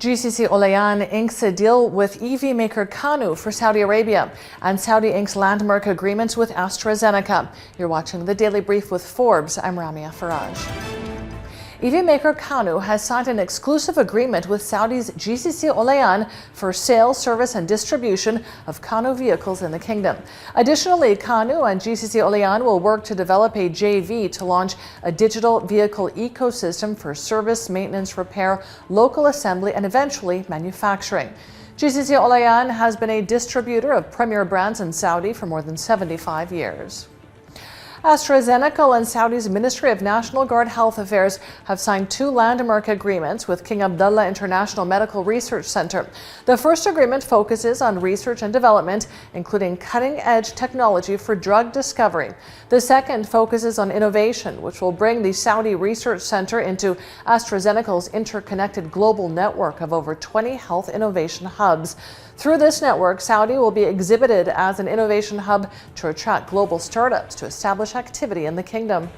GCC Olayan inks a deal with EV-maker Canoo for Saudi Arabia, and Saudi inks landmark agreements with AstraZeneca. You're watching the Daily Brief with Forbes. I'm Ramia Faraj. EV-maker Canoo has signed an exclusive agreement with Saudi's GCC Olayan for sale, service and distribution of Canoo vehicles in the kingdom. Additionally, Canoo and GCC Olayan will work to develop a JV to launch a digital vehicle ecosystem for service, maintenance, repair, local assembly and eventually manufacturing. GCC Olayan has been a distributor of premier brands in Saudi for more than 75 years. AstraZeneca and Saudi's Ministry of National Guard Health Affairs have signed two landmark agreements with King Abdullah International Medical Research Center. The first agreement focuses on research and development, including cutting-edge technology for drug discovery. The second focuses on innovation, which will bring the Saudi Research Center into AstraZeneca's interconnected global network of over 20 health innovation hubs. Through this network, Saudi will be exhibited as an innovation hub to attract global startups to establish activity in the kingdom.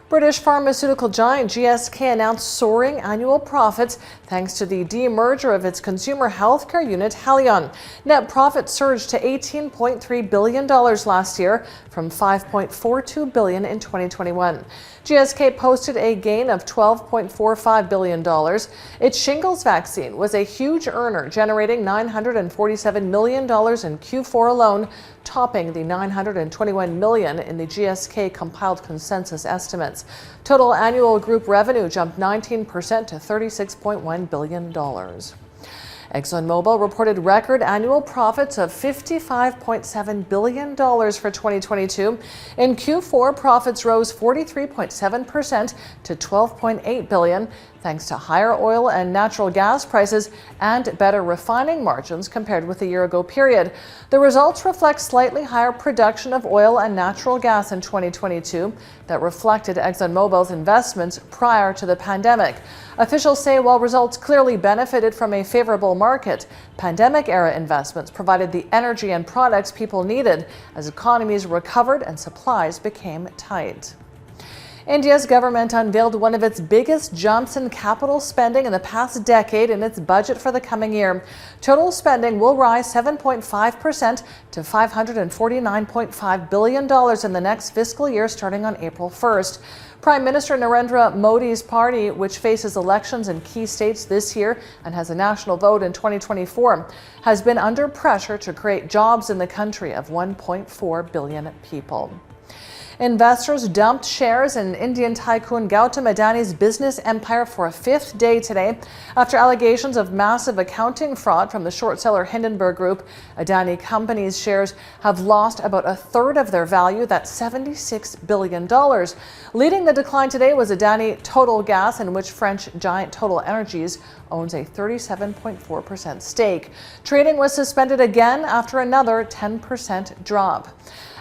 British pharmaceutical giant GSK announced soaring annual profits thanks to the demerger of its consumer healthcare unit Olayan. Net profit surged to $18.3 billion last year from $5.42 billion in 2021. GSK posted a gain of $12.45 billion. Its shingles vaccine was a huge earner, generating $947 million in Q4 alone, topping the $921 million in the GSK compiled consensus estimates. Total annual group revenue jumped 19% to $36.1 billion. Exxon Mobil reported record annual profits of $55.7 billion for 2022. In Q4, profits rose 43.7% to $12.8 billion, thanks to higher oil and natural gas prices and better refining margins compared with the year-ago period. The results reflect slightly higher production of oil and natural gas in 2022 that reflected Exxon Mobil's investments prior to the pandemic. Officials say while results clearly benefited from a favorable market, pandemic-era investments provided the energy and products people needed as economies recovered and supplies became tight. India's government unveiled one of its biggest jumps in capital spending in the past decade in its budget for the coming year. Total spending will rise 7.5% to $549.5 billion in the next fiscal year starting on April 1st. Prime Minister Narendra Modi's party, which faces elections in key states this year and has a national vote in 2024, has been under pressure to create jobs in the country of 1.4 billion people. Investors dumped shares in Indian tycoon Gautam Adani's business empire for a fifth day today after allegations of massive accounting fraud from the short seller Hindenburg Group. Adani Company's shares have lost about a third of their value, that's $76 billion. Leading the decline today was Adani Total Gas, in which French giant Total Energies owns a 37.4% stake. Trading was suspended again after another 10% drop.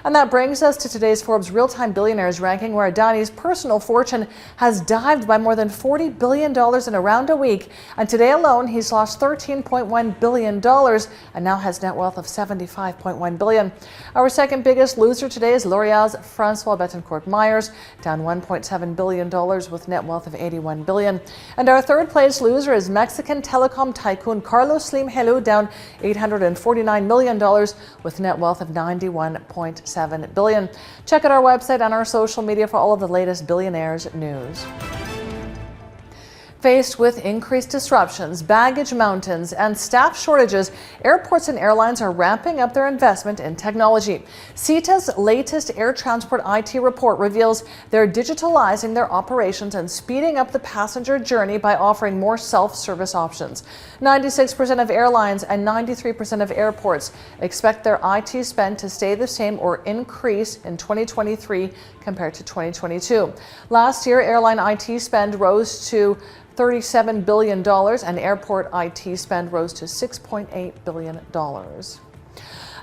And that brings us to today's Forbes Real-Time Billionaires ranking, where Adani's personal fortune has dived by more than $40 billion in around a week. And today alone, he's lost $13.1 billion and now has net wealth of $75.1 billion. Our second biggest loser today is L'Oreal's Francois Bettencourt-Meyers, down $1.7 billion with net wealth of $81 billion. And our third place loser is Mexican telecom tycoon Carlos Slim Helú, down $849 million with net wealth of $91.7 billion. Check out our website and our social media for all of the latest Billionaires news. Faced with increased disruptions, baggage mountains, and staff shortages, airports and airlines are ramping up their investment in technology. CETA's latest air transport IT report reveals they're digitalizing their operations and speeding up the passenger journey by offering more self-service options. 96% of airlines and 93% of airports expect their IT spend to stay the same or increase in 2023 compared to 2022. Last year, airline IT spend rose to $37 billion and airport IT spend rose to $6.8 billion.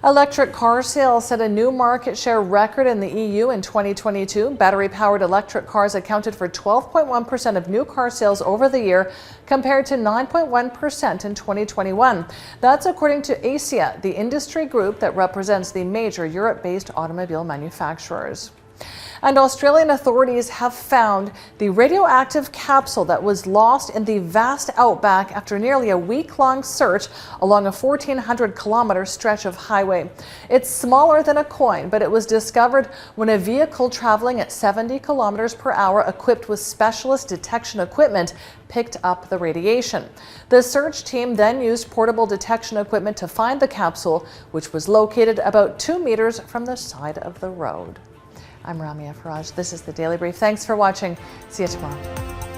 Electric car sales set a new market share record in the EU in 2022. Battery-powered electric cars accounted for 12.1% of new car sales over the year, compared to 9.1% in 2021. That's according to ACEA, the industry group that represents the major Europe-based automobile manufacturers. And Australian authorities have found the radioactive capsule that was lost in the vast outback after nearly a week-long search along a 1,400-kilometer stretch of highway. It's smaller than a coin, but it was discovered when a vehicle traveling at 70 kilometers per hour equipped with specialist detection equipment picked up the radiation. The search team then used portable detection equipment to find the capsule, which was located about 2 meters from the side of the road. I'm Ramia Faraj. This is the Daily Brief. Thanks for watching. See you tomorrow.